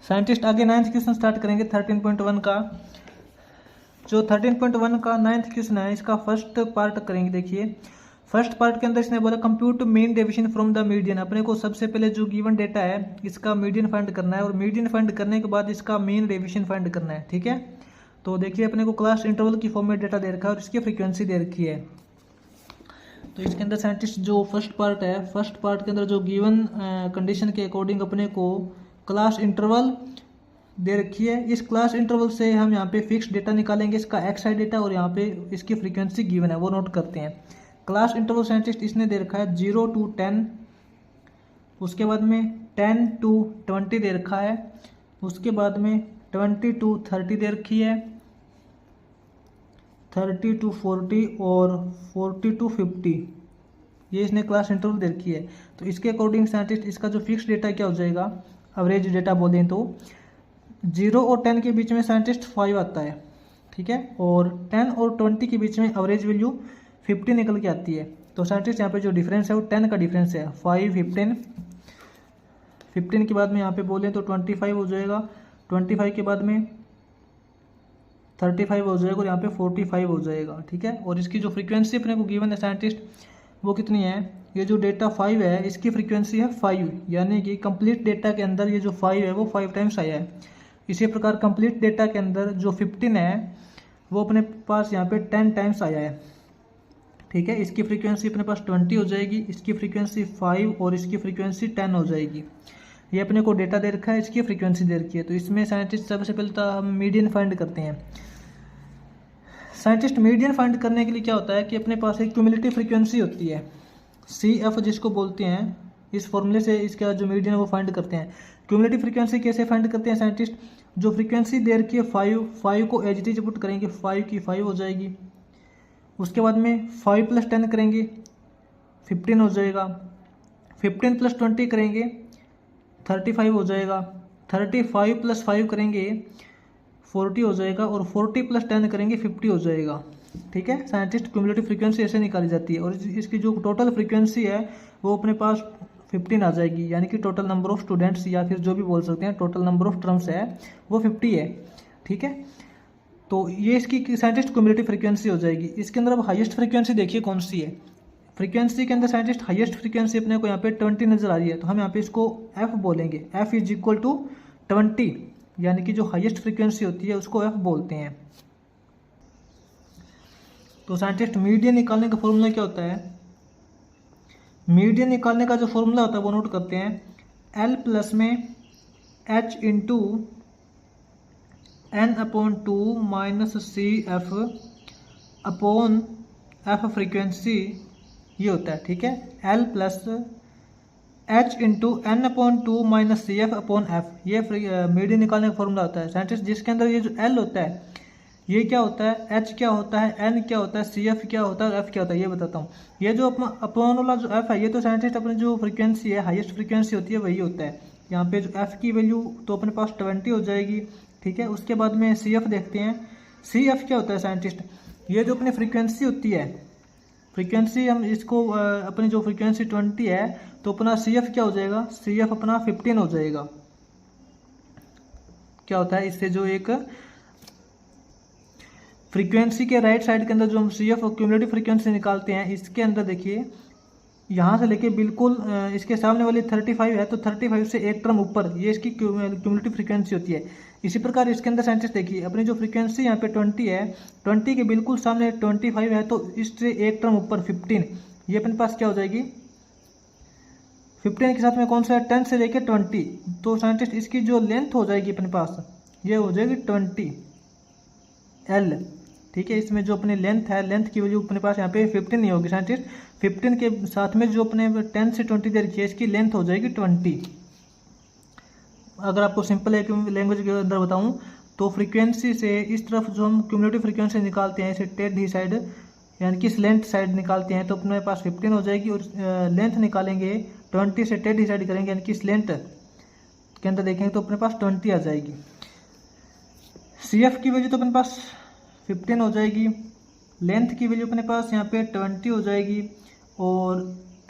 Scientist आगे 9th question start करेंगे 13.1 का। जो 13.1 का 9th क्वेश्चन है इसका फर्स्ट पार्ट करेंगे। देखिए फर्स्ट पार्ट के अंदर इसने बोला compute mean deviation from the median. अपने को सबसे पहले जो गिवन डेटा है इसका मीडियन फाइंड करना है और मीडियन फाइंड करने के बाद इसका मीन डेविएशन फाइंड करना है। ठीक है, तो देखिए अपने को क्लास इंटरवल की फॉर्म में डेटा दे रखा है और इसकी फ्रीक्वेंसी दे रखी है। तो इसके अंदर साइंटिस्ट जो फर्स्ट पार्ट है, फर्स्ट पार्ट के अंदर जो गिवन कंडीशन के अकॉर्डिंग अपने को क्लास इंटरवल दे रखी है। इस क्लास इंटरवल से हम यहाँ पे फिक्स डेटा निकालेंगे, इसका एक्स आई डेटा, और यहाँ पे इसकी फ्रीक्वेंसी गिवन है वो नोट करते हैं। क्लास इंटरवल साइंटिस्ट इसने दे रखा है 0 to 10, उसके बाद में 10 to 20 दे रखा है, उसके बाद में 20 to 30 दे रखी है, 30 to 40 और 40 to 50, ये इसने क्लास इंटरवल दे रखी है। तो इसके अकॉर्डिंग साइंटिस्ट इसका जो फिक्स डेटा क्या हो जाएगा, एवरेज डेटा बोलें तो 0 और 10 के बीच में साइंटिस्ट 5 आता है। ठीक है, और 10 और 20 के बीच में एवरेज वैल्यू 50 निकल के आती है। तो साइंटिस्ट यहाँ पे जो डिफरेंस है वो 10 का डिफरेंस है। 5 15 के बाद में यहाँ पे बोलें तो 25 हो जाएगा, 25 के बाद में 35 हो जाएगा और यहाँ पे 45 हो जाएगा। ठीक है, और इसकी जो फ्रीक्वेंसी अपने को गिवन है साइंटिस्ट वो कितनी है, ये जो डेटा 5 है इसकी फ्रीक्वेंसी है 5, यानी कि कंप्लीट डेटा के अंदर ये जो 5 है वो 5 टाइम्स आया है। इसी प्रकार कंप्लीट डेटा के अंदर जो 15 है वो अपने पास यहाँ पे 10 टाइम्स आया है। ठीक है, इसकी फ्रीक्वेंसी अपने पास 20 हो जाएगी, इसकी फ्रीक्वेंसी 5 और इसकी फ्रीक्वेंसी 10 हो जाएगी। ये अपने को डेटा दे रखा है, इसकी फ्रीक्वेंसी दे रखी है। तो इसमें साइंटिस्ट सबसे पहले तो हम मीडियन फाइंड करते हैं। साइंटिस्ट मीडियन फाइंड करने के लिए क्या होता है कि अपने पास एक क्यूमुलेटिव फ्रीक्वेंसी होती है CF जिसको बोलते हैं। इस फॉर्मूले से इसका जो मीडियन है वो फाइंड करते हैं। क्यूमुलेटिव फ्रीक्वेंसी कैसे फाइंड करते हैं साइंटिस्ट, जो फ्रीक्वेंसी दे रखी है 5 को एज इट इज पुट करेंगे, 5 की 5 हो जाएगी। उसके बाद में 5 + 10 करेंगे 15 हो जाएगा, 15 + 20 करेंगे 35 हो जाएगा, 35 + 5 करेंगे 40 हो जाएगा और 40 + 10 करेंगे 50 हो जाएगा। ठीक है, साइंटिस्ट क्यूमुलेटिव फ्रीक्वेंसी ऐसे निकाली जाती है और इसकी जो टोटल फ्रीक्वेंसी है वो अपने पास 15 आ जाएगी, यानी कि टोटल नंबर ऑफ स्टूडेंट्स या फिर जो भी बोल सकते हैं टोटल नंबर ऑफ टर्म्स है वो 50 है। ठीक है, तो ये इसकी साइंटिस्ट क्यूमुलेटिव फ्रीक्वेंसी हो जाएगी। इसके अंदर अब हाईएस्ट फ्रीक्वेंसी देखिए कौन सी है। फ्रीक्वेंसी के अंदर साइंटिस्ट हाईएस्ट फ्रीक्वेंसी अपने को यहाँ पे 20 नजर आ रही है, तो हम यहाँ पे इसको F बोलेंगे। F = 20, यानी कि जो हाईएस्ट फ्रीक्वेंसी होती है उसको F बोलते हैं। तो साइंटिस्ट मीडियन निकालने का फॉर्मूला क्या होता है, मीडियन निकालने का जो फॉर्मूला होता है वो नोट करते हैं। L प्लस में H into N/2 - CF upon F frequency, ये होता है। ठीक है, L plus H into N/2 - CF upon F, ये मीडियन निकालने का फॉर्मूला होता है साइंटिस्ट। जिसके अंदर ये जो L होता है ये क्या होता है, H क्या होता है, N क्या होता है, CF क्या होता है और F क्या होता है, ये बताता हूँ। ये जो अपॉन वाला जो F है ये तो साइंटिस्ट अपनी जो फ्रीक्वेंसी है हाईएस्ट फ्रीक्वेंसी होती है वही होता है। यहाँ पे जो F की वैल्यू तो अपने पास 20 हो जाएगी। ठीक है, उसके बाद में CF देखते हैं। CF क्या होता है साइंटिस्ट, ये जो अपनी फ्रीक्वेंसी होती है, फ्रीक्वेंसी हम इसको अपनी जो फ्रीक्वेंसी 20 है तो अपना CF क्या हो जाएगा, CF अपना 15 हो जाएगा। क्या होता है, इससे जो एक फ्रीक्वेंसी के राइट साइड के अंदर जो हम CF और क्यूमुलेटिव फ्रीक्वेंसी निकालते हैं, इसके अंदर देखिए यहाँ से लेके बिल्कुल इसके सामने वाली 35 है तो 35 से एक टर्म ऊपर ये इसकी क्यूमुलेटिव फ्रीक्वेंसी होती है। इसी प्रकार इसके अंदर साइंटिस्ट देखिए अपनी जो फ्रीक्वेंसी यहाँ पे 20 है, 20 के बिल्कुल सामने 25 है तो इससे एक टर्म ऊपर 15, ये अपने पास क्या हो जाएगी, 15 के साथ में कौन सा है 10 से लेके 20, तो साइंटिस्ट इसकी जो लेंथ हो जाएगी अपने पास ये हो जाएगी 20L। ठीक है, इसमें जो अपनी लेंथ है, लेंथ की वैल्यू अपने पास यहाँ पे 15 नहीं होगी साइंटिस्ट, 15 के साथ में जो अपने 10 से 20 दे रखी है इसकी लेंथ हो जाएगी 20। अगर आपको सिंपल लैंग्वेज के अंदर बताऊं तो फ्रीक्वेंसी से इस तरफ जो हम क्यूमुलेटिव फ्रीक्वेंसी निकालते हैं इसे टेढ़ी साइड यानी कि स्लेंट साइड निकालते हैं तो अपने पास 15 हो जाएगी, और लेंथ निकालेंगे 20 से टेढ़ी साइड करेंगे यानी कि स्लेंट के अंदर देखेंगे तो अपने पास 20 आ जाएगी। CF की वैल्यू तो अपने पास 15 हो जाएगी, लेंथ की वैल्यू अपने पास यहाँ पे 20 हो जाएगी, और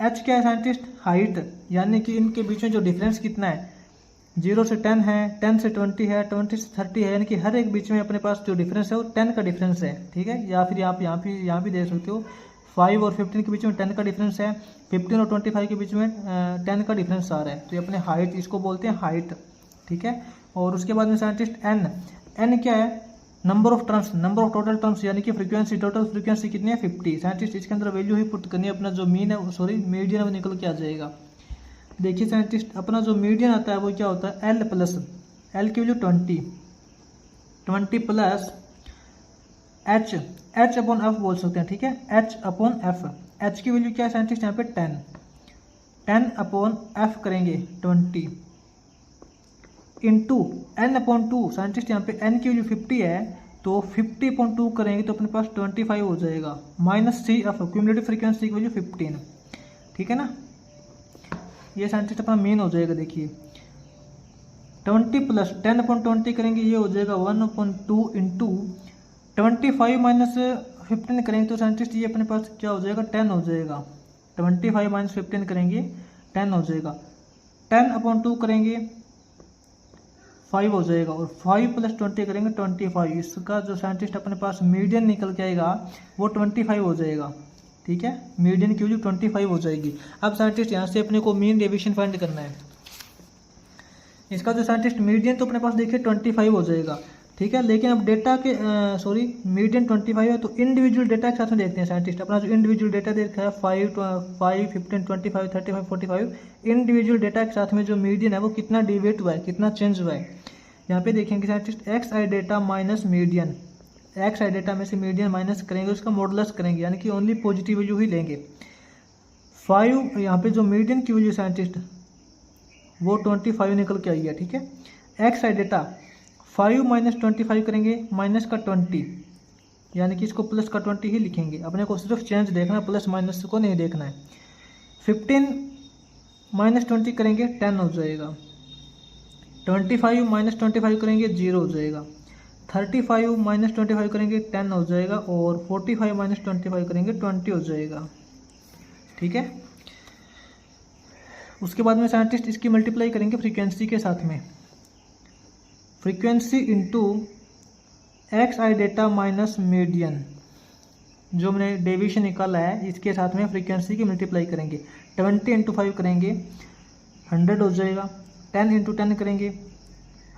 H क्या है साइंटिस्ट, हाइट, यानी कि इनके बीच में जो डिफरेंस कितना है 0 से 10 है, 10 से 20 है, 20 से 30 है, यानी कि हर एक बीच में अपने पास जो डिफरेंस है वो 10 का डिफरेंस है, ठीक है। या फिर आप यहाँ भी देख सकते हो 5 और 15 के बीच में 10 का डिफरेंस है, 15 और 25 के बीच में 10 का डिफरेंस आ रहा है। तो ये अपने हाइट, इसको बोलते हैं हाइट, ठीक है। और उसके बाद में साइंटिस्ट एन क्या है, number of terms, number of total terms, यानी कि फ्रीक्वेंसी, टोटल फ्रीक्वेंसी कितनी है 50। साइंटिस्ट इसके अंदर वैल्यू ही पुट करनी है, अपना जो मीन है सॉरी मीडियन है वो निकल के आ जाएगा। देखिए साइंटिस्ट अपना जो मीडियन आता है वो क्या होता है एल प्लस, एल की value 20 plus H upon F बोल सकते हैं, ठीक है, एच अपॉन एफ। एच की वैल्यू क्या है साइंटिस्ट यहाँ पे 10 अपॉन एफ करेंगे 20 इंटू एन अपॉन 2। साइंटिस्ट यहाँ पे एन की वैल्यू 50 है तो 50 अपॉन 2 करेंगे तो अपने पास 25 हो जाएगा, minus C F cumulative frequency की वैल्यू 15, ठीक है ना। ये साइंटिस्ट अपना मेन हो जाएगा। देखिए 20 प्लस 10 अपॉन 20 करेंगे, ये हो जाएगा 1/2 इंटू 25 माइनस 15 करेंगे तो साइंटिस्ट ये अपने पास क्या हो जाएगा 10 हो जाएगा। 25 माइनस 15 करेंगे 10 हो जाएगा, 10 अपॉन 2 करेंगे 5 हो जाएगा, और 5 प्लस 20 करेंगे 25। इसका जो साइंटिस्ट अपने पास मीडियन निकल के आएगा वो 25 हो जाएगा, ठीक है। मीडियन की वैल्यू 25 हो जाएगी। अब साइंटिस्ट यहाँ से अपने को मीन डेविएशन फाइंड करना है। इसका जो साइंटिस्ट मीडियन तो अपने पास देखिए 25 हो जाएगा, ठीक है। लेकिन अब डेटा के मीडियन 25 है तो इंडिविजुअल डेटा के साथ में देखते हैं साइंटिस्ट। अपना जो इंडिविजुअल डेटा देखा है 5, 15, 25, 35, 45, इंडिविजुअल डेटा के साथ में जो मीडियन है वो कितना डिविएट हुआ है, कितना चेंज हुआ है। यहाँ पे देखेंगे साइंटिस्ट एक्स आई डेटा माइनस मीडियन, एक्स आई डेटा में से मीडियन माइनस करेंगे, उसका मॉडुलस करेंगे, यानी कि ओनली पॉजिटिव वैल्यू ही लेंगे। 5 यहाँ पे जो मीडियन की वैल्यू साइंटिस्ट वो 25 निकल के आई है, ठीक है। एक्स आई डेटा 5 माइनस 25 करेंगे, माइनस का 20, यानी कि इसको प्लस का 20 ही लिखेंगे। अपने को सिर्फ चेंज देखना, प्लस माइनस को नहीं देखना है। 15 माइनस 20 करेंगे 10 हो जाएगा, 25 माइनस 25 करेंगे 0 हो जाएगा, 35 माइनस 25 करेंगे 10 हो जाएगा, और 45 माइनस 25 करेंगे 20 हो जाएगा, ठीक है। उसके बाद में साइंटिस्ट इसकी मल्टीप्लाई करेंगे फ्रीक्वेंसी के साथ में, फ्रीक्वेंसी इंटू एक्स आई डेटा माइनस मीडियन, जो हमने डेविएशन निकाला है इसके साथ में फ्रीक्वेंसी की मल्टीप्लाई करेंगे। 20 इंटू 5 करेंगे 100 हो जाएगा, 10 इंटू 10 करेंगे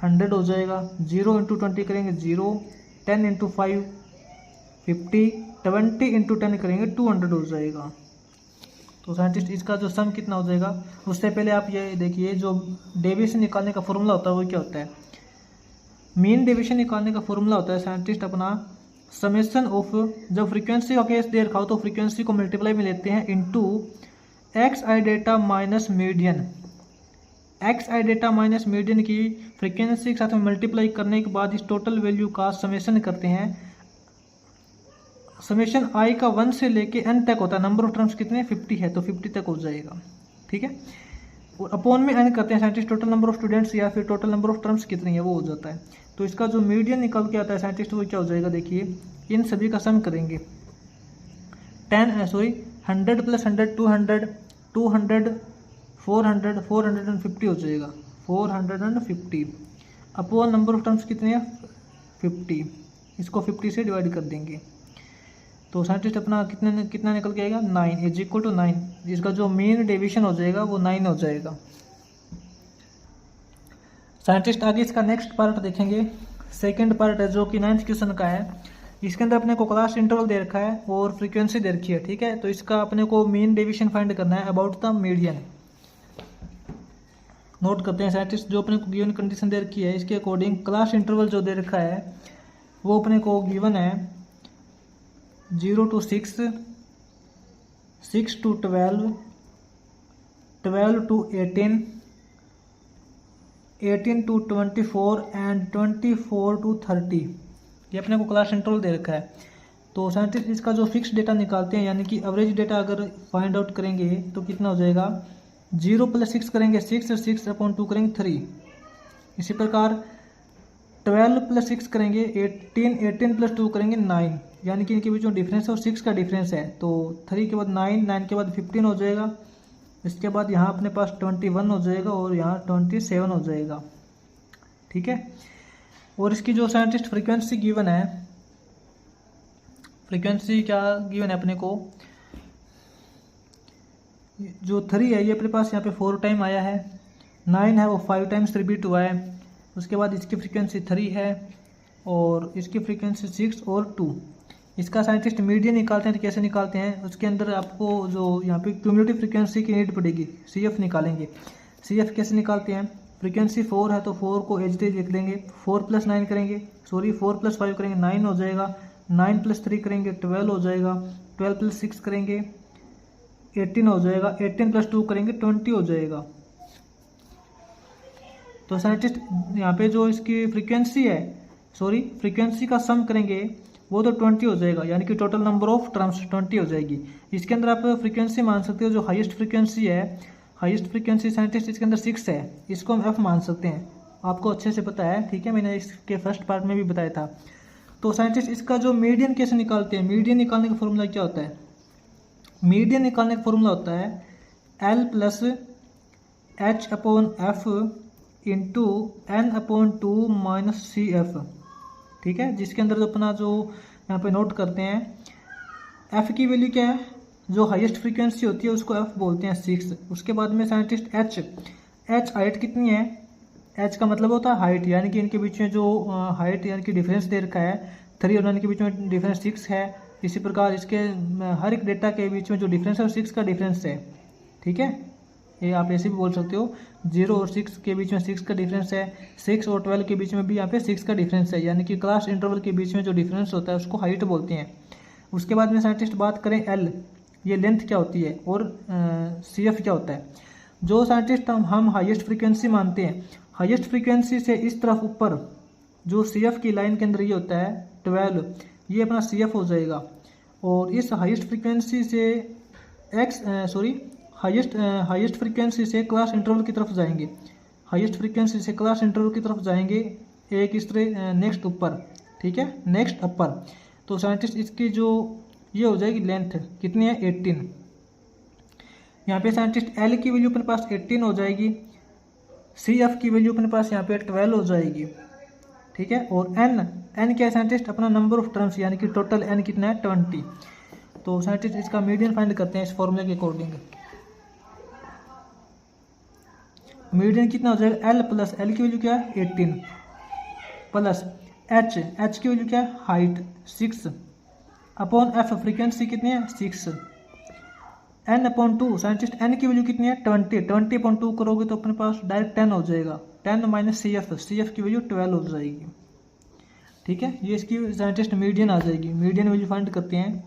100 हो जाएगा, 0 इंटू 20 करेंगे 0, 10 इंटू 5 50, 20 इंटू 10 करेंगे 200 हो जाएगा। तो साइंटिस्ट इसका जो सम कितना हो जाएगा, उससे पहले आप ये देखिए जो डेविएशन निकालने का फॉर्मूला होता है वो क्या होता है। मीन डेविएशन निकालने का फॉर्मूला होता है साइंटिस्ट अपना समेशन ऑफ, जब फ्रीक्वेंसी का केस दे रखा हो तो फ्रीक्वेंसी को मल्टीप्लाई में लेते हैं इंटू एक्स आई डेटा माइनस मीडियन। एक्स आई डेटा माइनस मीडियन की फ्रीक्वेंसी के साथ में मल्टीप्लाई करने के बाद इस टोटल वैल्यू का समेशन करते हैं। समेशन आई का 1 से लेके n तक होता है, नंबर ऑफ टर्म्स कितने 50 है तो 50 तक हो जाएगा, ठीक है। और अपॉन में n करते हैं scientist, total number of students या फिर टोटल नंबर ऑफ टर्म्स कितनी है वो हो जाता है। तो इसका जो मीडियन निकल के आता है साइंटिस्ट वो क्या हो जाएगा, देखिए इन सभी का सम करेंगे 100 प्लस 100 200, 200 400, 450 हो जाएगा, 450 अपॉन नंबर ऑफ टर्म्स कितने हैं 50, इसको 50 से डिवाइड कर देंगे तो साइंटिस्ट अपना कितना निकल के आएगा 9 इज इक्वल टू 9। इसका जो मेन डेविएशन हो जाएगा वो 9 हो जाएगा। साइंटिस्ट आगे इसका नेक्स्ट पार्ट देखेंगे, सेकंड पार्ट है जो कि 9th क्वेश्चन का है। इसके अंदर अपने को क्लास इंटरवल दे रखा है और फ्रीक्वेंसी दे रखी है, ठीक है। तो इसका अपने को मेन डेविएशन फाइंड करना है अबाउट द मीडियन। नोट करते हैं साइंटिस्ट जो अपने को गिवन कंडीशन दे रखी है इसके अकॉर्डिंग क्लास इंटरवल जो दे रखा है वो अपने को गिवन है 0 to 6, 6 to 12, 12 to 18, 18 to 24 and 24 to 30। ये अपने को क्लास इंटरवल दे रखा है। तो साइंटिस्ट इसका जो फिक्स डेटा निकालते हैं, यानी कि एवरेज डेटा अगर फाइंड आउट करेंगे तो कितना हो जाएगा, 0 प्लस 6 करेंगे 6, 6 अपॉन 2 करेंगे 3। इसी प्रकार 12 प्लस 6 करेंगे 18, 18 प्लस 2 करेंगे 9, यानी कि इनके बीच में डिफरेंस है और 6 का डिफरेंस है। तो 3 के बाद 9, 9 के बाद 15 हो जाएगा, इसके बाद यहाँ अपने पास 21 हो जाएगा और यहाँ 27 हो जाएगा। ठीक है, और इसकी जो साइंटिस्ट फ्रीक्वेंसी गिवन है, फ्रीक्वेंसी क्या गिवन है अपने को, जो 3 है ये अपने पास यहाँ पे 4 टाइम आया है, 9 है वो 5 टाइम्स रिपीट हुआ है। उसके बाद इसकी फ्रीक्वेंसी 3 है और इसकी फ्रीक्वेंसी 6 और 2। इसका साइंटिस्ट मीडियन निकालते हैं तो कैसे निकालते हैं, उसके अंदर आपको जो यहाँ पे क्यूमुलेटिव फ्रीक्वेंसी की नीड पड़ेगी, CF निकालेंगे। CF कैसे निकालते हैं, फ्रीक्वेंसी 4 है तो 4 को एज डी लिख लेंगे, 4 + 9 करेंगे, 4 + 5 करेंगे 9 हो जाएगा, 9 + 3 करेंगे 12 हो जाएगा, 12 + 6 करेंगे 18 हो जाएगा, 18 + 2 करेंगे 20 हो जाएगा। तो साइंटिस्ट यहाँ पे जो इसकी फ्रीक्वेंसी है, फ्रीक्वेंसी का सम करेंगे वो तो 20 हो जाएगा, यानी कि टोटल नंबर ऑफ टर्म्स 20 हो जाएगी। इसके अंदर आप फ्रीक्वेंसी मान सकते हो, जो हाईएस्ट फ्रीक्वेंसी है, हाईएस्ट फ्रीक्वेंसी साइंटिस्ट इसके अंदर 6 है, इसको हम F मान सकते हैं, आपको अच्छे से पता है। ठीक है, मैंने इसके फर्स्ट पार्ट में भी बताया था। तो साइंटिस्ट इसका जो मीडियन कैसे निकालते हैं, मीडियन निकालने का फॉर्मूला क्या होता है, मीडियन निकालने का फॉर्मूला होता है L + H/F into N/2 - CF। ठीक है, जिसके अंदर जो अपना जो यहाँ पे नोट करते हैं, F की वैल्यू क्या है, जो हाईएस्ट फ्रीक्वेंसी होती है उसको F बोलते हैं 6। उसके बाद में साइंटिस्ट H हाइट कितनी है, H का मतलब होता है हाइट, यानी कि इनके बीच में जो हाइट यानी कि डिफरेंस दे रखा है 3 और 9 के बीच में डिफरेंस 6 है। इसी प्रकार इसके हर एक डेटा के बीच में जो डिफरेंस है वो 6 का डिफरेंस है। ठीक है, ये आप ऐसे भी बोल सकते हो, 0 और 6 के बीच में 6 का डिफरेंस है, 6 और 12 के बीच में भी यहाँ पे 6 का डिफरेंस है, यानी कि क्लास इंटरवल के बीच में जो डिफरेंस होता है उसको हाइट बोलते हैं। उसके बाद में साइंटिस्ट बात करें L, ये लेंथ क्या होती है, और CF क्या होता है। जो साइंटिस्ट हम हाईएस्ट फ्रीक्वेंसी मानते हैं, हाईएस्ट फ्रीक्वेंसी से इस तरफ ऊपर जो CF की लाइन के अंदर ये होता है 12, ये अपना CF हो जाएगा। और इस हाईएस्ट फ्रीक्वेंसी से हाईएस्ट फ्रीक्वेंसी से क्लास इंटरवल की तरफ जाएंगे, हाईएस्ट फ्रीक्वेंसी से क्लास इंटरवल की तरफ जाएंगे एक इस तरह नेक्स्ट ऊपर। ठीक है, नेक्स्ट अपर। तो साइंटिस्ट इसकी जो ये हो जाएगी लेंथ कितनी है 18। यहाँ पे साइंटिस्ट L की वैल्यू अपने पास 18 हो जाएगी, CF की वैल्यू अपने पास यहाँ पे 12 हो जाएगी। ठीक है, और N क्या है साइंटिस्ट, अपना नंबर ऑफ टर्म्स, यानी कि टोटल N कितना है 20। तो साइंटिस्ट इसका मीडियन फाइंड करते हैं इस फॉर्मूले के अकॉर्डिंग। मीडियन कितना हो जाएगा, L की वैल्यू क्या है 18 प्लस H की वैल्यू क्या है हाइट 6 अपॉन F फ्रीक्वेंसी कितनी है 6, N/2 साइंटिस्ट N की वैल्यू कितनी है 20/2 करोगे तो अपने पास डायरेक्ट 10 हो जाएगा, 10 - CF की वैल्यू 12 हो जाएगी। ठीक है, ये इसकी साइंटिस्ट मीडियन आ जाएगी। मीडियन वैल्यू फाइंड करते हैं,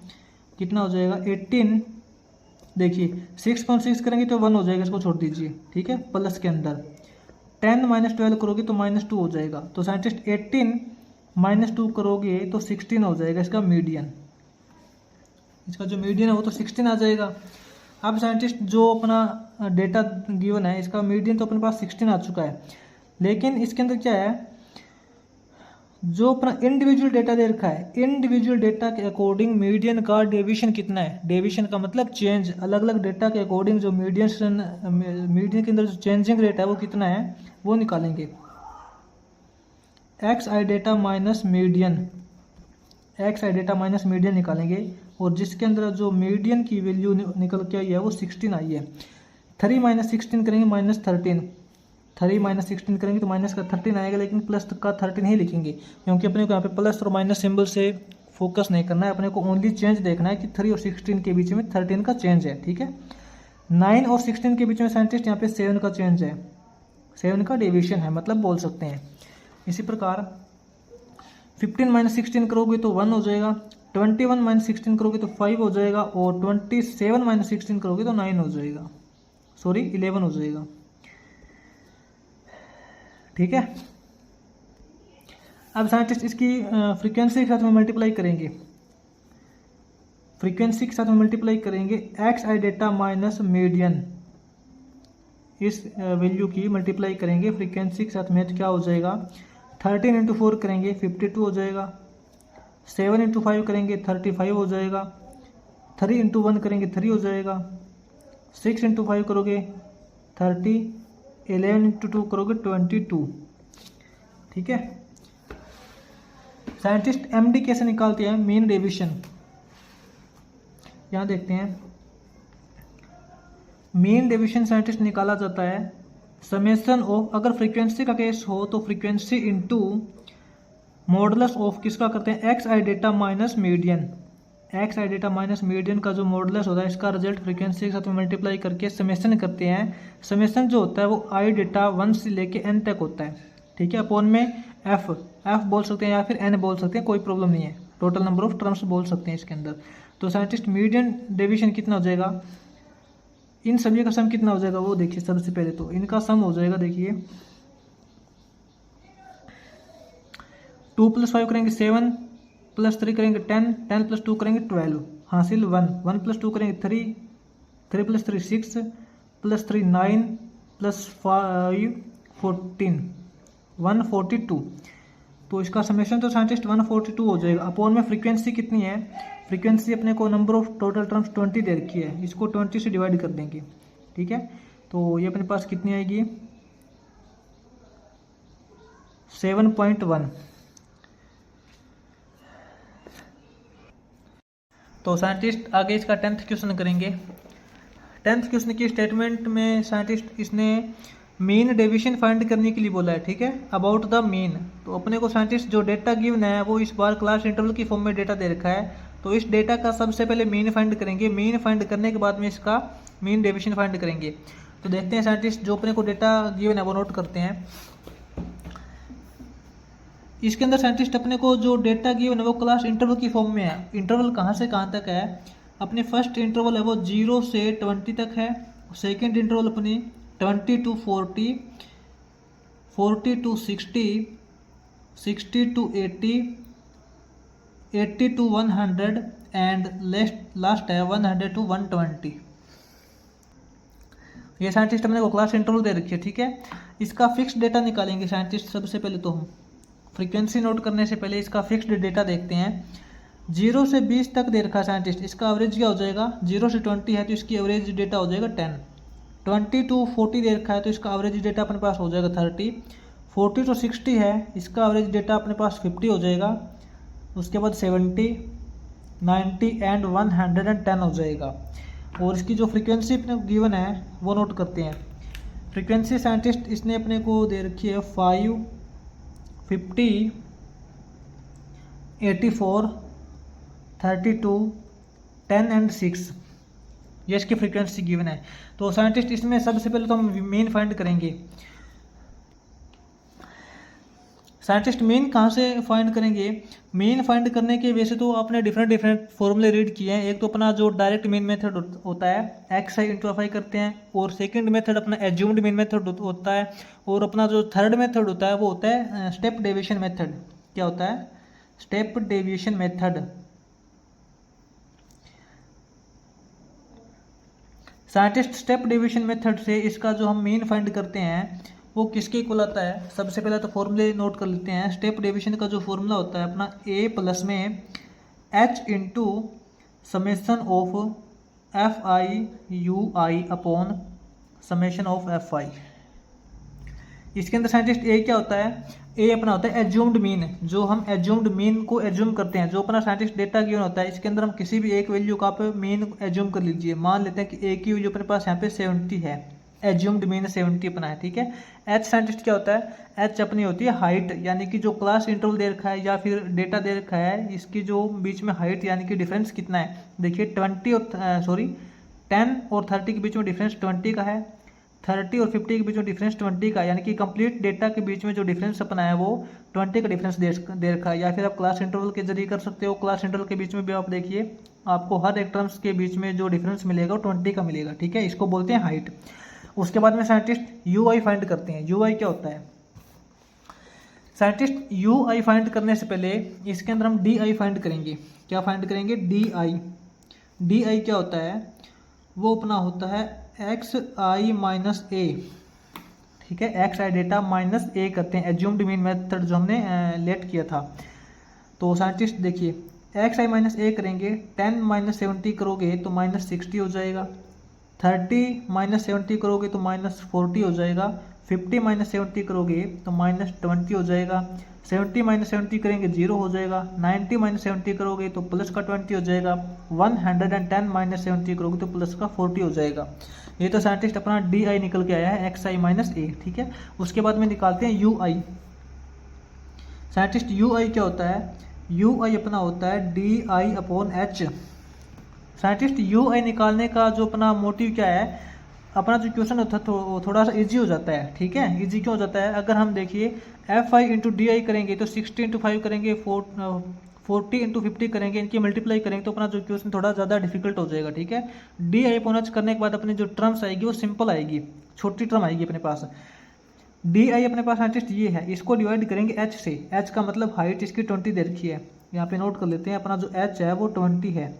कितना हो जाएगा 18, देखिए 6.6 करेंगे तो 1 हो जाएगा, इसको छोड़ दीजिए। ठीक है, प्लस के अंदर 10 - 12 करोगे तो -2 हो जाएगा। तो साइंटिस्ट 18 - 2 करोगे तो 16 हो जाएगा इसका मीडियन। इसका जो मीडियन है वो तो 16 आ जाएगा। अब साइंटिस्ट जो अपना डेटा गिवन है, इसका मीडियन तो अपने पास 16 आ चुका है, लेकिन इसके अंदर क्या है, जो अपना इंडिविजुअल डेटा दे रखा है, इंडिविजुअल डेटा के अकॉर्डिंग मीडियन का डेविएशन कितना है। डेविएशन का मतलब चेंज, अलग अलग डेटा के अकॉर्डिंग जो मीडियन के अंदर जो चेंजिंग रेट है वो कितना है वो निकालेंगे। XI डेटा माइनस मीडियन निकालेंगे, और जिसके अंदर जो मीडियन की वैल्यू निकल के आई है वो 16 आई है। 3 - 16 करेंगे -13, 3 - 16 करेंगे तो माइनस का 13 आएगा, लेकिन प्लस का 13 ही लिखेंगे, क्योंकि अपने को यहाँ पे प्लस और माइनस सिंबल से फोकस नहीं करना है, अपने को ओनली चेंज देखना है कि 3 और 16 के बीच में 13 का चेंज है। ठीक है, 9 और 16 के बीच में साइंटिस्ट यहाँ पे 7 का चेंज है, 7 का डेविएशन है, मतलब बोल सकते हैं। इसी प्रकार 15 - 16 करोगे तो 1 हो जाएगा, 21 - 16 करोगे तो 5 हो जाएगा, और 27 - 16 करोगे तो 9 हो जाएगा, 11 हो जाएगा। ठीक है, अब साइंटिस्ट इसकी फ्रीक्वेंसी के साथ में मल्टीप्लाई करेंगे, XI डेटा माइनस मीडियन, इस वैल्यू की मल्टीप्लाई करेंगे फ्रीक्वेंसी के साथ में, तो क्या हो जाएगा 13 × 4 करेंगे 52 हो जाएगा, 7 × 5 करेंगे 35 हो जाएगा, 3 × 1 करेंगे 3 हो जाएगा, 6 इंटू 5 करोगे 30, 11 इंटू 2 करोगे 22। ठीक है। साइंटिस्ट एमडी कैसे निकालते हैं, मीन डेविएशन। यहाँ देखते हैं, मीन डेविएशन साइंटिस्ट निकाला जाता है समेशन ऑफ, अगर फ्रीक्वेंसी का केस हो तो फ्रीक्वेंसी इंटू मॉडुलस ऑफ किसका करते हैं, एक्स आई डेटा माइनस मीडियन। एक्स आई डेटा माइनस मीडियन का जो मॉडुलस होता है इसका रिजल्ट फ्रीक्वेंसी के साथ मल्टीप्लाई करके समेशन करते हैं। समेशन जो होता है वो आई डेटा 1 से लेके एन तक होता है। ठीक है। अपॉन में एफ बोल सकते हैं या फिर एन बोल सकते हैं, कोई प्रॉब्लम नहीं है। टोटल नंबर ऑफ टर्म्स बोल सकते हैं इसके अंदर। तो साइंटिस्ट मीडियन डेविएशन कितना हो जाएगा, इन सभी का सम कितना हो जाएगा वो देखिए। सबसे पहले तो इनका सम हो जाएगा, देखिए 2 + 5 करेंगे 7, +3 करेंगे 10, 10 + 2 करेंगे 12, हासिल 1, 1 + 2 करेंगे 3, 3 + 3 6, +3 9, +5 14, 142। तो इसका समेशन तो साइंटिस्ट 142 हो जाएगा। अपॉन में फ्रीक्वेंसी कितनी है, फ्रीक्वेंसी अपने को नंबर ऑफ टोटल टर्म्स 20 दे रखी है, इसको 20 से डिवाइड कर देंगे। ठीक है। तो ये अपने पास कितनी आएगी, 7.1। तो साइंटिस्ट आगे इसका 10th क्वेश्चन करेंगे। 10th क्वेश्चन की स्टेटमेंट में साइंटिस्ट इसने मीन डेविएशन फाइंड करने के लिए बोला है। ठीक है, अबाउट द मीन। तो अपने को साइंटिस्ट जो डेटा गिवन है वो इस बार क्लास इंटरवल की फॉर्म में डेटा दे रखा है। तो इस डेटा का सबसे पहले मीन फाइंड करेंगे, मीन फाइंड करने के बाद में इसका मीन डेविएशन फाइंड करेंगे। तो देखते हैं साइंटिस्ट जो अपने को डेटा गिवन है वो नोट करते हैं। इसके अंदर साइंटिस्ट अपने को जो डेटा गिवन है वो क्लास इंटरवल की फॉर्म में है। इंटरवल कहाँ से कहाँ तक है, अपने फर्स्ट इंटरवल है वो 0 से 20 तक है। सेकेंड इंटरवल अपनी 20 to 40, 40 to 60, 60 to 80, 80 to 100 and last है 100 to 120। ये साइंटिस्ट अपने को क्लास इंटरवल दे रखी है। ठीक है। इसका फिक्स डेटा निकालेंगे साइंटिस्ट। सबसे पहले तो हम फ्रीक्वेंसी नोट करने से पहले इसका फिक्स्ड डेटा देखते हैं। 0 से 20 तक दे रखा है साइंटिस्ट, इसका एवरेज क्या हो जाएगा, 0 से 20 है तो इसकी एवरेज डेटा हो जाएगा 10। 20 to 40 दे रखा है तो इसका एवरेज डेटा अपने पास हो जाएगा 30। 40 to 60 है, इसका एवरेज डेटा अपने पास 50 हो जाएगा। उसके बाद 70, 90 एंड 110 हो जाएगा। और इसकी जो फ्रीक्वेंसी अपने को गिवन है वो नोट करते हैं। फ्रीक्वेंसी साइंटिस्ट इसने अपने को दे रखी है 5, 50, 84, 32, 10 एंड 6। ये इसकी फ्रीक्वेंसी गिवन है। तो साइंटिस्ट इसमें सबसे पहले तो हम मीन फाइंड करेंगे। साइंटिस्ट मीन कहाँ से फाइंड करेंगे, मीन फाइंड करने के वैसे तो आपने डिफरेंट फॉर्मूले रीड किए हैं। एक तो अपना जो डायरेक्ट मीन मेथड होता है, एक्स आई इंटू एफ आई करते हैं, और सेकंड मेथड अपना एज्यूम्ड मीन मेथड होता है, और अपना जो थर्ड मेथड होता है वो होता है स्टेप डेविएशन मेथड। क्या होता है, step deviation method. Scientist step deviation method से इसका जो हम मीन फाइंड करते हैं वो किसके इक्वल आता है। सबसे पहले तो फॉर्मूले नोट कर लेते हैं। स्टेप डेविएशन का जो फॉर्मूला होता है अपना a प्लस में h into summation of F I U I upon summation of F आई। इसके अंदर साइंटिस्ट a क्या होता है, a अपना होता है एज्यूम्ड मीन। जो हम एज्यूम्ड मीन को एज्यूम करते हैं, जो अपना साइंटिस्ट डेटा गिवन होता है इसके अंदर हम किसी भी एक वैल्यू का आप मीन एज्यूम कर लीजिए। मान लेते हैं कि a की वैल्यू अपने पास यहाँ पे 70 है, एज्यूम्ड मीन 70 अपना है। ठीक है। h साइंटिस्ट क्या होता है, h अपनी होती है हाइट, यानी कि जो क्लास इंटरवल दे रखा है या फिर डेटा दे रखा है इसकी जो बीच में हाइट यानी कि डिफरेंस कितना है। देखिए 10 और 30 के बीच में डिफरेंस 20 का है, 30 और 50 के बीच में डिफरेंस 20 का, यानी कि कंप्लीट डेटा के बीच में जो डिफरेंस अपना है वो 20 का डिफरेंस दे रखा है। या फिर आप क्लास इंटरवल के जरिए कर सकते हो। क्लास इंटरवल के बीच में भी आप देखिए आपको हर एक टर्म्स के बीच में जो डिफरेंस मिलेगा वो 20 का मिलेगा। ठीक है, इसको बोलते हैं हाइट। उसके बाद में साइंटिस्ट यू आई फाइंड करते हैं। यू आई क्या होता है, साइंटिस्ट यू आई फाइंड करने से पहले इसके अंदर हम डी आई फाइंड करेंगे। क्या फाइंड करेंगे, डी आई। डी आई क्या होता है, वो अपना होता है एक्स आई माइनस ए। ठीक है, एक्स आई डेटा माइनस ए करते हैं, एज्यूम्ड मीन मेथड जो हमने लेट किया था। तो साइंटिस्ट देखिए एक्स आई माइनस ए करेंगे, 10 - 70 करोगे तो -60 हो जाएगा। 30 माइनस 70 करोगे तो -40 हो जाएगा। 50 माइनस 70 करोगे तो -20 हो जाएगा। 70 माइनस 70 करेंगे 0 हो जाएगा। 90 माइनस 70 करोगे तो प्लस का 20 हो जाएगा। 110 माइनस 70 करोगे तो प्लस का 40 हो जाएगा। ये तो साइंटिस्ट अपना डी आई निकल के आया है, एक्स आई माइनस ए, ठीक है। उसके बाद में निकालते हैं U I. Scientist U I क्या होता है? यू आई अपना होता है D I upon H. Scientist U I निकालने का जो अपना मोटिव क्या है, अपना जो क्वेश्चन होता है तो थोड़ा सा इजी हो जाता है, ठीक है। इजी क्यों हो जाता है? अगर हम देखिए F I into D I करेंगे तो 60 इंटू 5 करेंगे, 40 इंटू 50 करेंगे, इनकी मल्टीप्लाई करेंगे तो अपना जो क्वेश्चन थोड़ा ज़्यादा डिफिकल्ट हो जाएगा, ठीक है। डी आई अपॉन एच करने के बाद अपनी जो टर्म्स आएगी वो सिंपल आएगी, छोटी टर्म आएगी अपने पास। डी आई अपने पास साइंटिस्ट ये है, इसको डिवाइड करेंगे एच से। एच का मतलब हाइट इसकी 20 दे रखी है, यहाँ पे नोट कर लेते हैं। अपना जो एच है वो 20 है।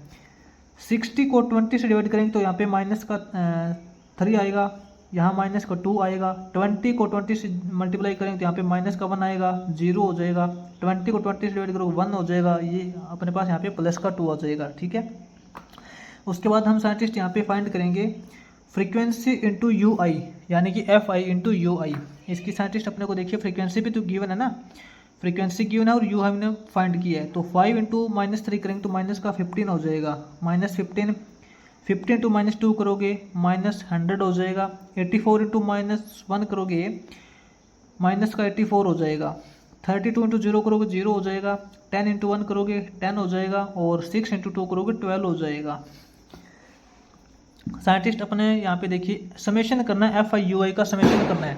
60 को 20 से डिवाइड करेंगे तो यहाँ पे माइनस का 3 आएगा, यहाँ माइनस का 2 आएगा। 20 को 20 से मल्टीप्लाई करेंगे तो यहाँ पे माइनस का 1 आएगा, 0 हो जाएगा। 20 को 20 से डिवाइड करोगे 1 हो जाएगा। ये अपने पास यहाँ पे प्लस का 2 आ जाएगा, ठीक है। उसके बाद हम साइंटिस्ट यहाँ पे फाइंड करेंगे फ्रीक्वेंसी इंटू यू आई, यानी कि एफ आई इंटू यू आई। इसकी साइंटिस्ट अपने को देखिए फ्रीक्वेंसी भी तो गिवन है ना, फ्रीक्वेंसी गिवन है और यू हमने फाइंड किया है। तो 5 इंटू -3 करेंगे तो माइनस का 15 हो जाएगा, -15। 50 इंटू -2 करोगे -100 हो जाएगा। 84 इंटू -1 करोगे माइनस का 84 हो जाएगा। 32 इंटू 0 करोगे 0 हो जाएगा। 10 इंटू 1 करोगे 10 हो जाएगा। और 6 इंटू 2 करोगे 12 हो जाएगा। साइंटिस्ट अपने यहाँ पे देखिए समेशन करना है, एफ आई यू आई का समेशन करना है।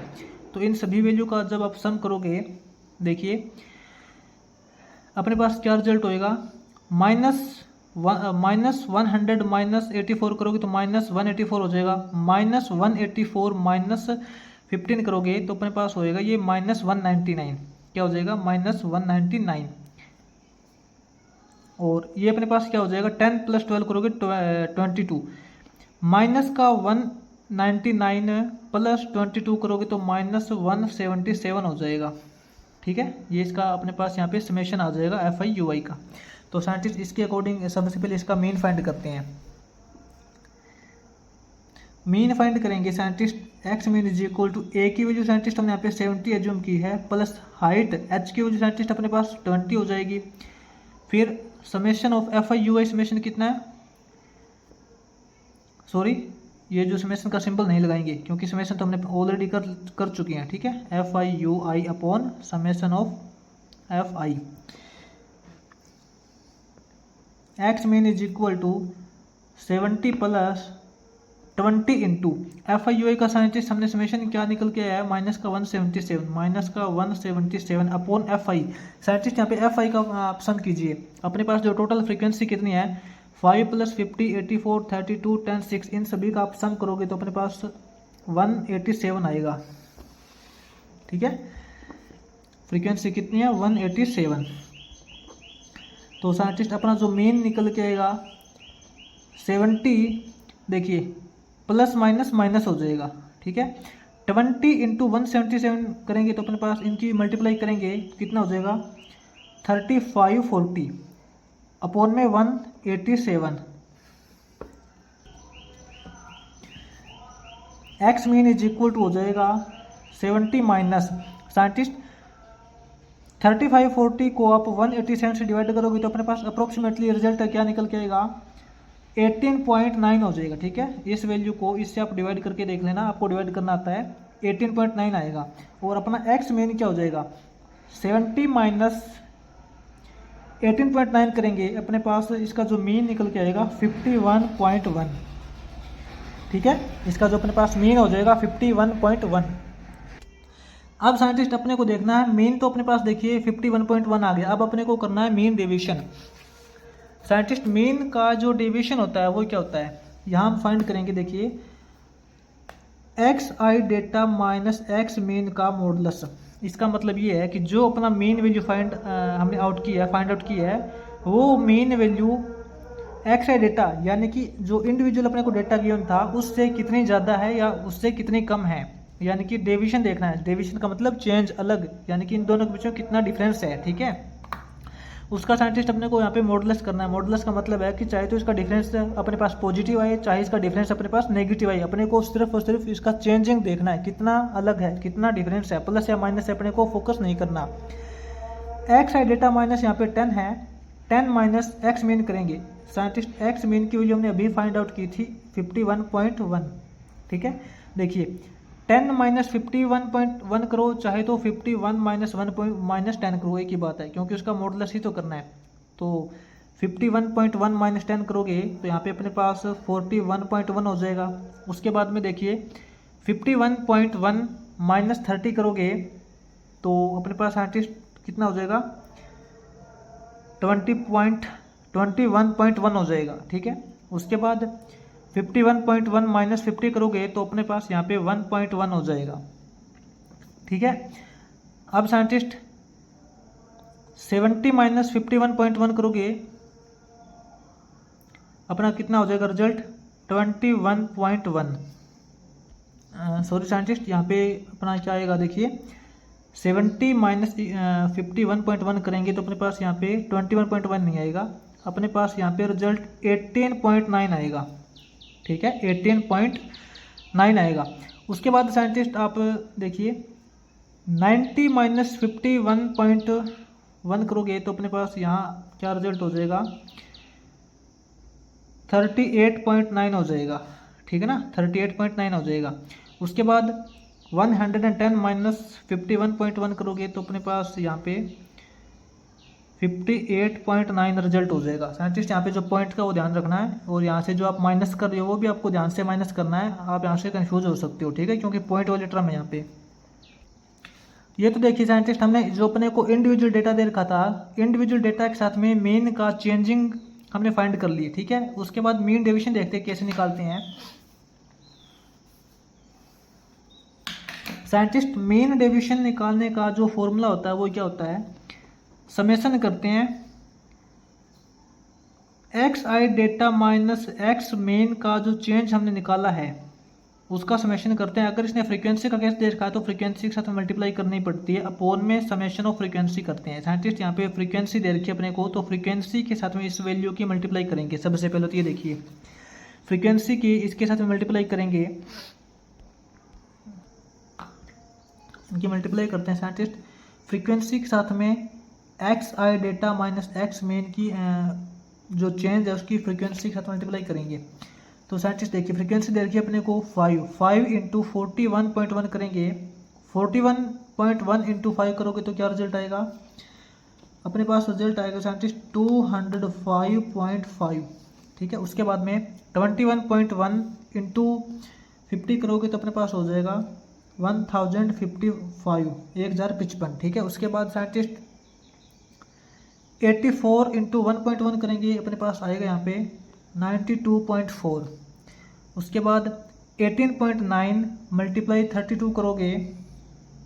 तो इन सभी वैल्यू का जब आप सम करोगे, देखिए अपने पास क्या रिजल्ट होएगा, -100 -84 करोगे तो -184 हो जाएगा। -184 -15 करोगे तो अपने पास होएगा ये -199। क्या हो जाएगा? -199। और ये अपने पास क्या हो जाएगा, 10 + 12 करोगे 22। माइनस का 199 + 22 करोगे तो -177 हो जाएगा, ठीक है। ये इसका अपने पास यहाँ पे समेशन आ जाएगा एफ आई यू आई का। तो साइंटिस्ट इसके अकॉर्डिंग सबसे पहले इसका मीन फाइंड करते हैं। मीन फाइंड करेंगे scientist X mean is equal to A की वैल्यू साइंटिस्ट हमने यहाँ पे 70 एज्यूम की है, प्लस हाइट एच की वैल्यू साइंटिस्ट अपने पास 20 हो जाएगी। फिर summation of F I U I summation कितना है, सॉरी ये जो समेशन का सिंबल नहीं लगाएंगे क्योंकि समेशन तो हमने ऑलरेडी कर चुके हैं, ठीक है। F I U I upon summation of F I X mean is equal to 70 + 20 into F I U I का साइंटिस्ट हमने समेशन क्या निकल के आया है, -177 अपॉन एफ आई। साइंटिस्ट यहाँ पे एफ आई का ऑप्शन कीजिए। अपने पास जो टोटल फ्रीक्वेंसी कितनी है, 5 + 50 84 32 10 6, इन सभी का आप सम करोगे तो अपने पास 187 आएगा, ठीक है। फ्रीक्वेंसी कितनी है, 187। तो साइंटिस्ट अपना जो मेन निकल के आएगा 70, देखिए प्लस माइनस माइनस हो जाएगा, ठीक है। 20 इंटू 177 करेंगे तो अपने पास इनकी मल्टीप्लाई करेंगे कितना हो जाएगा, 3540 अपॉन में 187। X mean is equal to हो जाएगा 70 माइनस साइंटिस्ट 3540 को आप 187 से डिवाइड करोगे तो अपने पास अप्रोक्सीमेटली रिजल्ट क्या निकल के आएगा, 18.9 हो जाएगा, ठीक है। इस वैल्यू को इससे आप डिवाइड करके देख लेना, आपको डिवाइड करना आता है, 18.9 आएगा। और अपना एक्स मीन क्या हो जाएगा, 70 माइनस 18.9 करेंगे अपने पास इसका जो मीन निकल के आएगा 51.1, ठीक है। इसका जो अपने पास मीन हो जाएगा 51.1। अब साइंटिस्ट अपने को देखना है मीन, तो अपने पास देखिए 51.1 आ गया। अब अपने को करना है मीन डेविएशन। साइंटिस्ट मीन का जो डेविएशन होता है वो क्या होता है, यहाँ हम फाइंड करेंगे। देखिए एक्स आई डेटा माइनस एक्स मीन का मॉडुलस। इसका मतलब ये है कि जो अपना मीन वैल्यू हमने फाइंड आउट किया है वो मीन वैल्यू एक्स आई डेटा यानी कि जो इंडिविजुअल अपने को डेटा गिवन था उससे कितनी ज़्यादा है या उससे कितनी कम है, यानी कि डेविएशन देखना है। डेविएशन का मतलब चेंज अलग, यानी कि इन दोनों के बीच में कितना डिफरेंस है, ठीक है। उसका साइंटिस्ट अपने को यहाँ पे मॉडुलस करना है। मॉडुलस का मतलब है कि चाहे तो इसका डिफरेंस अपने पास पॉजिटिव आए, चाहे इसका डिफरेंस अपने पास नेगेटिव आए, अपने को सिर्फ और सिर्फ इसका चेंजिंग देखना है, कितना अलग है, कितना डिफरेंस है, प्लस या माइनस से अपने को फोकस नहीं करना। एक्स आई डेटा माइनस यहाँ पे 10 है, 10 माइनस एक्स मीन करेंगे। साइंटिस्ट एक्स मीन की वैल्यू हमने अभी फाइंड आउट की थी 51.1, ठीक है। देखिए 10 माइनस 51.1 करो, चाहे तो 51 माइनस 1 माइनस 10 करो, एक ही बात है, क्योंकि उसका मॉडुलस ही तो करना है। तो 51.1 माइनस 10 करोगे तो यहाँ पे अपने पास 41.1 हो जाएगा। उसके बाद में देखिए 51.1 माइनस 30 करोगे तो अपने पास साइंटिस्ट कितना हो जाएगा, 21.1 हो जाएगा, ठीक है। उसके बाद 51.1 माइनस 50 करोगे तो अपने पास यहाँ पे 1.1 हो जाएगा, ठीक है। अब साइंटिस्ट 70 माइनस 51.1 करोगे, अपना कितना हो जाएगा रिजल्ट, 21.1। सॉरी साइंटिस्ट, यहाँ पे अपना क्या आएगा, देखिए 70 माइनस 51.1 करेंगे तो अपने पास यहाँ पे 21.1 नहीं आएगा, अपने पास यहाँ पे रिजल्ट 18.9 आएगा, ठीक है, 18.9 आएगा। उसके बाद साइंटिस्ट आप देखिए 90 माइनस 51.1 करोगे तो अपने पास यहाँ क्या रिजल्ट हो जाएगा, 38.9 हो जाएगा, ठीक है ना, 38.9 हो जाएगा। उसके बाद 110 माइनस 51.1 करोगे तो अपने पास यहाँ पे 58.9 रिजल्ट हो जाएगा। साइंटिस्ट यहाँ पे जो पॉइंट का वो ध्यान रखना है, और यहाँ से जो आप माइनस कर रहे हो वो भी आपको ध्यान से माइनस करना है, आप यहाँ से कंफ्यूज हो सकते हो, ठीक है, क्योंकि पॉइंट वाली टर्म है यहाँ पे। ये तो देखिए साइंटिस्ट, हमने जो अपने को इंडिविजुअल डेटा दे रखा था, इंडिविजुअल डेटा के साथ में मीन का चेंजिंग हमने फाइंड कर ली, ठीक है। उसके बाद मीन डेविएशन देखते हैं कैसे निकालते हैं। साइंटिस्ट मीन डेविएशन निकालने का जो फॉर्मूला होता है वो क्या होता है, समेशन करते हैं एक्स आई डेटा माइनस एक्स मीन का जो चेंज हमने निकाला है उसका समेशन करते हैं। अगर इसने फ्रीक्वेंसी का केस दे रखा है तो फ्रीक्वेंसी के साथ मल्टीप्लाई करनी पड़ती है, अपोन में समेशन ऑफ फ्रीक्वेंसी करते हैं। साइंटिस्ट यहाँ पे फ्रीक्वेंसी दे रखी है अपने को, तो फ्रीक्वेंसी के साथ में इस वैल्यू की मल्टीप्लाई करेंगे। सबसे पहले तो ये देखिए फ्रीक्वेंसी की इसके साथ में मल्टीप्लाई करेंगे, इनकी मल्टीप्लाई करते हैं साइंटिस्ट। फ्रीक्वेंसी के साथ में एक्स आई डेटा माइनस एक्स मीन की जो चेंज है उसकी फ्रीक्वेंसी के साथ मल्टीप्लाई करेंगे। तो साइंटिस्ट देखिए फ्रीक्वेंसी दे रखी है अपने को 5 इंटू 41.1 करेंगे, 41.1 इंटू 5 करोगे तो क्या रिजल्ट आएगा, अपने पास रिजल्ट आएगा साइंटिस्ट 205.5, ठीक है। उसके बाद में 21.1 इंटू 50 करोगे तो अपने पास हो जाएगा 1055, ठीक है। उसके बाद साइंटिस्ट 84 इंटू 1.1 करेंगे, अपने पास आएगा यहाँ पे 92.4। उसके बाद 18.9 मल्टीप्लाई 32 करोगे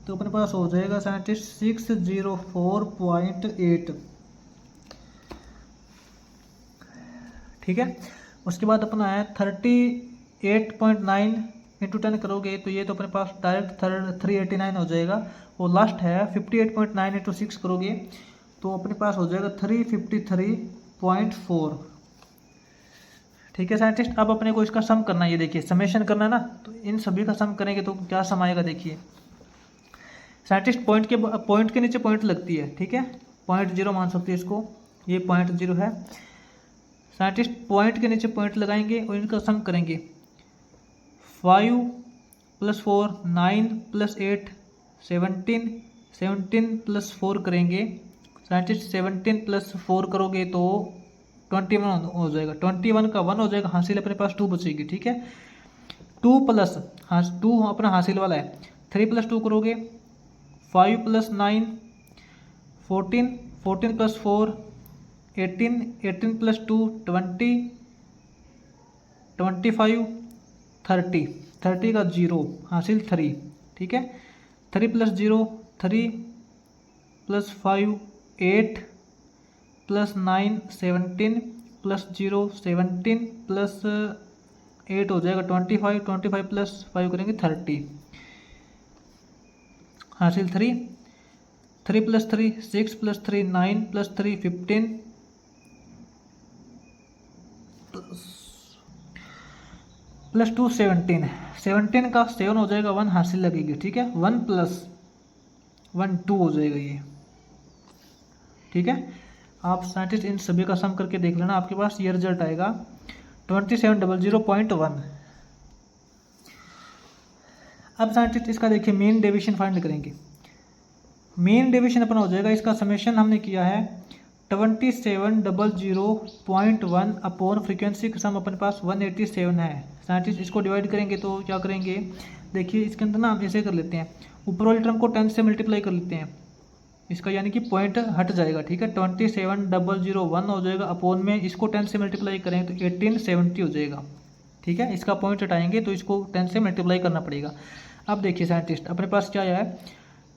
तो अपने पास हो जाएगा साइंटिस्ट 604.8, ठीक है। उसके बाद अपना है 38.9 इंटू 10 करोगे तो ये तो अपने पास डायरेक्ट 389 हो जाएगा। और लास्ट है 58.9 इंटू 6 करोगे तो अपने पास हो जाएगा 353.4, ठीक है साइंटिस्ट। अब अपने को इसका सम करना है, ये देखिए समेशन करना है ना, तो इन सभी का सम करेंगे तो क्या सम आएगा, देखिए साइंटिस्ट पॉइंट के नीचे पॉइंट लगती है, ठीक है, 0.0 मान सकते हैं इसको, ये 0.0 है। साइंटिस्ट पॉइंट के नीचे पॉइंट लगाएंगे और इनका सम करेंगे। 5 + 4 9 + 8 17, 17 + 4 करेंगे साइंटिस्ट, 17 + 4 करोगे तो 21 हो जाएगा, 21 का 1 हो जाएगा, हासिल अपने पास 2 बचेगी, ठीक है। 2 प्लस 2 अपना हासिल वाला है, 3 + 2 करोगे 5 + 9 14, 14 + 4 18, 18 + 2 20, 25 30, 30 का 0 हासिल 3, ठीक है। 3 + 0 3 + 5 8 + 9 17 + 0 17 + 8 हो जाएगा 25, 25 + 5 करेंगे 30 हासिल 3। 3 + 3 6 + 3 9 + 3 15 + 2 17। 17 का 7 हो जाएगा, 1 हासिल लगेगी, ठीक है। 1 + 1 2 हो जाएगा ये, ठीक है। आप साइंटिस्ट इन सभी का सम करके देख लेना, आपके पास ये रिजल्ट आएगा 2700.1। अब साइंटिस्ट इसका देखिए मीन डेविएशन फाइंड करेंगे। मीन डेविएशन अपना हो जाएगा, इसका समेशन हमने किया है 2700.1 अपॉन फ्रीक्वेंसी का सम अपने पास 187 है। साइंटिस्ट इसको डिवाइड करेंगे तो क्या करेंगे, देखिए इसके अंदर ना हम ऐसे कर लेते हैं, ऊपर वाले टर्म को 10 से मल्टीप्लाई कर लेते हैं, इसका यानी कि पॉइंट हट जाएगा, ठीक है। 27001 हो जाएगा, अपॉन में इसको 10 से मल्टीप्लाई करेंगे तो 1870 हो जाएगा, ठीक है। इसका पॉइंट हटाएंगे तो इसको 10 से मल्टीप्लाई करना पड़ेगा। अब देखिए साइंटिस्ट अपने पास क्या आया है,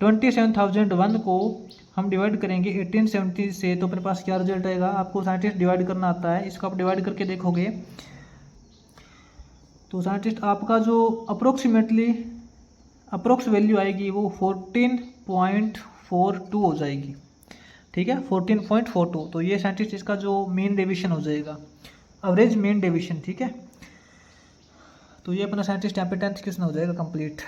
27001 को हम डिवाइड करेंगे 1870 से, तो अपने पास क्या रिजल्ट आएगा। आपको साइंटिस्ट डिवाइड करना आता है, इसको आप डिवाइड करके देखोगे तो साइंटिस्ट आपका जो अप्रोक्स वैल्यू आएगी वो 14.42 हो जाएगी, ठीक है, 14.42। तो ये साइंटिस्ट इसका जो मीन डेविएशन हो जाएगा, एवरेज मीन डेविएशन, ठीक है। तो ये अपना साइंटिस्ट यहाँ पे 10th क्वेश्चन हो जाएगा कंप्लीट।